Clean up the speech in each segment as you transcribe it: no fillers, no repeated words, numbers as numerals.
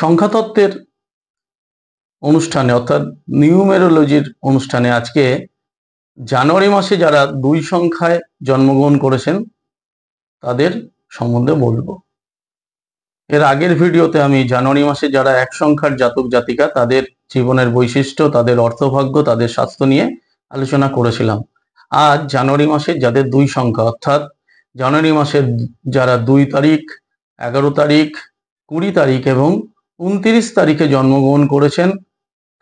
সংখ্যাতত্ত্বের অনুষ্ঠানে অর্থাৎ নিউমেরোলজির অনুষ্ঠানে আজকে জানুয়ারি মাসে যারা 2 সংখ্যায় জন্মগ্রহণ করেছেন তাদের সম্বন্ধে বলবো। এর আগের ভিডিওতে আমি জানুয়ারি মাসে যারা 1 সংখ্যার জাতক জাতিকা তাদের জীবনের বৈশিষ্ট্য, তাদের অর্থভাগ্য, তাদের স্বাস্থ্য নিয়ে আলোচনা করেছিলাম। আজ জানুয়ারি মাসে যাদের 2 সংখ্যা অর্থাৎ জানুয়ারি মাসের যারা 2 তারিখ, 11 তারিখ, 20 তারিখ এবং 29 তারিখে জন্মগ্রহণ করেছেন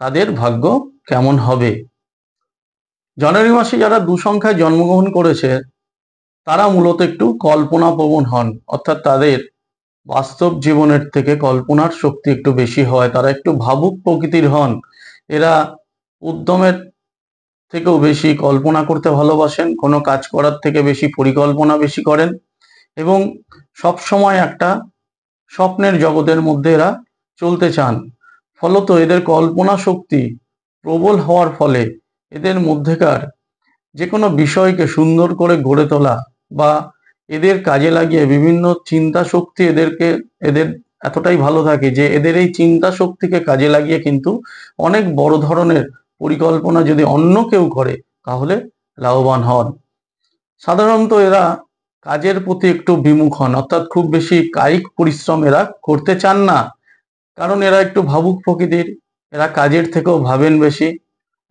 তাদের ভাগ্য কেমন হবে। জানুয়ারি মাসে যারা 2 সংখ্যায় জন্মগ্রহণ করেছে তারা মূলত একটু কল্পনাপ্রবণ হন, অর্থাৎ তাদের বাস্তব জীবনের থেকে কল্পনার শক্তি একটু বেশি হয়, তারা একটু ভাবুক প্রকৃতির হন। এরা উদ্যমের থেকেও বেশি কল্পনা করতে ভালোবাসেন, কোনো কাজ করার থেকে বেশি পরিকল্পনা বেশি করেন এবং সব সময় একটা স্বপ্নের জগতের মধ্যে এরা চলতে চান। ফলত এদের কল্পনা শক্তি প্রবল হওয়ার ফলে এদের মধ্যেকার যে কোনো বিষয়কে সুন্দর করে গড়ে তোলা বা এদের কাজে লাগিয়ে বিভিন্ন চিন্তা শক্তি এদের এতটাই ভালো থাকে যে এদের এই চিন্তা শক্তিকে কাজে লাগিয়ে কিন্তু অনেক বড় ধরনের পরিকল্পনা যদি অন্য কেউ করে তাহলে লাভবান হন। সাধারণত এরা কাজের প্রতি একটু বিমুখ হন, অর্থাৎ খুব বেশি কায়িক পরিশ্রম এরা করতে চান না, কারণ এরা একটু ভাবুক প্রকৃতির, এরা কাজের থেকেও ভাবেন বেশি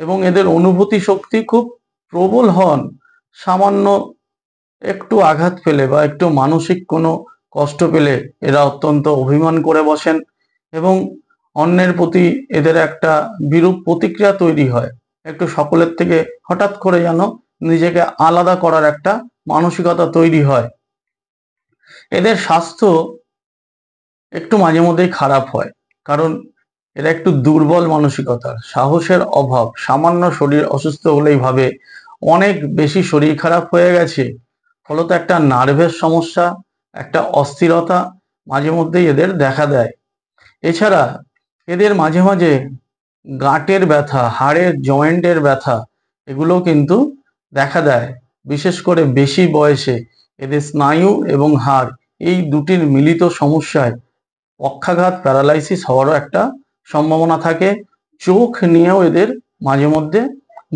এবং এদের অনুভূতি শক্তি খুব প্রবল হন। সামান্য একটু আঘাত পেলে বা একটু মানসিক কোনো কষ্ট পেলে এরা অত্যন্ত অভিমান করে বসেন এবং অন্যের প্রতি এদের একটা বিরূপ প্রতিক্রিয়া তৈরি হয়। একটু সকলের থেকে হঠাৎ করে যেন নিজেকে আলাদা করার একটা মানসিকতা তৈরি হয়। এদের স্বাস্থ্য একটু মাঝে মধ্যেই খারাপ হয়, কারণ এরা একটু দুর্বল মানসিকতার, সাহসের অভাব, সামান্য শরীর অসুস্থ হলেই ভাবে অনেক বেশি শরীর খারাপ হয়ে গেছে। ফলত একটা নার্ভের সমস্যা, একটা অস্থিরতা মাঝে মধ্যেই এদের দেখা দেয়। এছাড়া এদের মাঝে মাঝে গাঁটের ব্যথা, হাড়ের জয়েন্টের ব্যথা এগুলো কিন্তু দেখা দেয়। বিশেষ করে বেশি বয়সে এদের স্নায়ু এবং হাড় এই দুটির মিলিত সমস্যায় পক্ষাঘাত, প্যারালাইসিস হওয়ারও একটা সম্ভাবনা থাকে। চোখ নিয়েও এদের মাঝে মধ্যে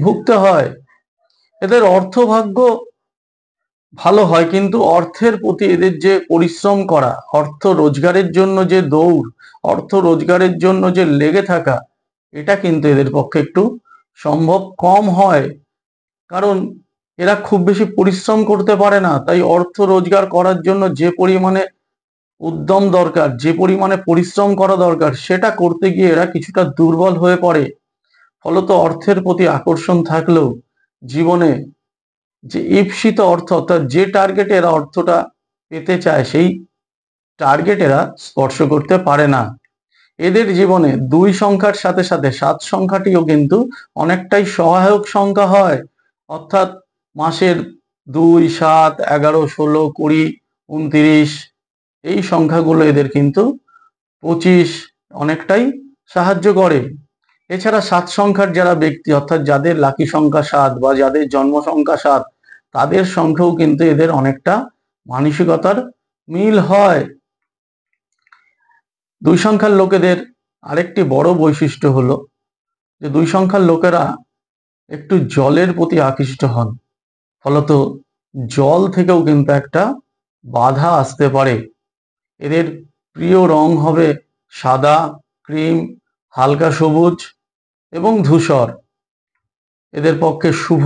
ভুগতে হয়। এদের অর্থভাগ্য ভালো হয়, কিন্তু অর্থের প্রতি এদের যে পরিশ্রম করা, অর্থ রোজগারের জন্য যে দৌড়, অর্থ রোজগারের জন্য যে লেগে থাকা, এটা কিন্তু এদের পক্ষে একটু সম্ভব কম হয়, কারণ এরা খুব বেশি পরিশ্রম করতে পারে না। তাই অর্থ রোজগার করার জন্য যে পরিমাণে উদ্যম দরকার, যে পরিমাণে পরিশ্রম করা দরকার, সেটা করতে গিয়ে এরা কিছুটা দুর্বল হয়ে পড়ে। ফলত অর্থের প্রতি আকর্ষণ থাকলেও জীবনে যে ঈপ্সিত অর্থ, অর্থাৎ যে টার্গেটে এরা অর্থটা পেতে চায় সেই টার্গেট এরা স্পর্শ করতে পারে না। এদের জীবনে 2 সংখ্যার সাথে সাথে 7 সংখ্যাটিও কিন্তু অনেকটাই সহায়ক সংখ্যা হয়, অর্থাৎ মাসের 2, 7, 11, 16, 20, 29 এই সংখ্যাগুলো এদের কিন্তু 25 অনেকটাই সাহায্য করে। এছাড়া 7 সংখ্যার যারা ব্যক্তি, অর্থাৎ যাদের লাকি সংখ্যা 7 বা যাদের জন্ম সংখ্যা 7, তাদের সংখ্যাও কিন্তু এদের অনেকটা মানসিকতার মিল হয়। 2 সংখ্যার লোকেদের আরেকটি বড় বৈশিষ্ট্য হলো যে 2 সংখ্যার লোকেরা একটু জলের প্রতি আকৃষ্ট হন, ফলত জল থেকেও কিন্তু একটা বাধা আসতে পারে। এদের প্রিয় রং হবে সাদা, ক্রিম, হালকা সবুজ এবং ধূসর। এদের পক্ষে শুভ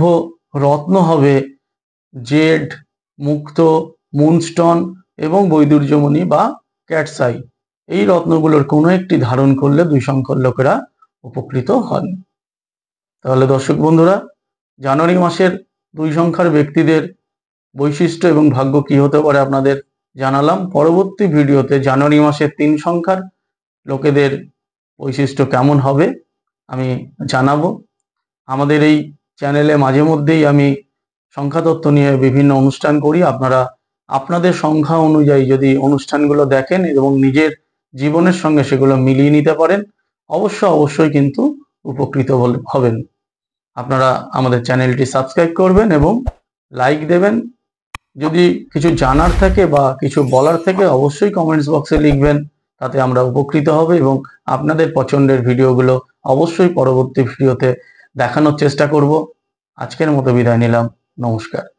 রত্ন হবে জেড, মুক্ত, মুনস্টোন এবং বৈদুর্যমণি বা ক্যাটসাই। এই রত্নগুলোর কোনো একটি ধারণ করলে 2 সংখ্যার লোকেরা উপকৃত হন। তাহলে দর্শক বন্ধুরা, জানুয়ারি মাসের 2 সংখ্যার ব্যক্তিদের বৈশিষ্ট্য এবং ভাগ্য কি হতে পারে আপনাদের জানালাম। পরবর্তী ভিডিওতে জানুয়ারি মাসের 3 সংখ্যার লোকেদের বৈশিষ্ট্য কেমন হবে আমি জানাবো। আমাদের এই চ্যানেলে মাঝে মধ্যেই আমি সংখ্যাতত্ত্ব নিয়ে বিভিন্ন অনুষ্ঠান করি। আপনারা আপনাদের সংখ্যা অনুযায়ী যদি অনুষ্ঠানগুলো দেখেন এবং নিজের জীবনের সঙ্গে সেগুলো মিলিয়ে নিতে পারেন, অবশ্যই কিন্তু উপকৃত হবেন। আপনারা আমাদের চ্যানেলটি সাবস্ক্রাইব করবেন এবং লাইক দেবেন। যদি কিছু জানার থাকে বা কিছু বলার থাকে অবশ্যই কমেন্টস বক্সে লিখবেন। তাতে আমরা উপকৃত হব এবং আপনাদের পছন্দের ভিডিওগুলো অবশ্যই পরবর্তী ভিডিওতে দেখানোর চেষ্টা করব। আজকের মতো বিদায় নিলাম। নমস্কার।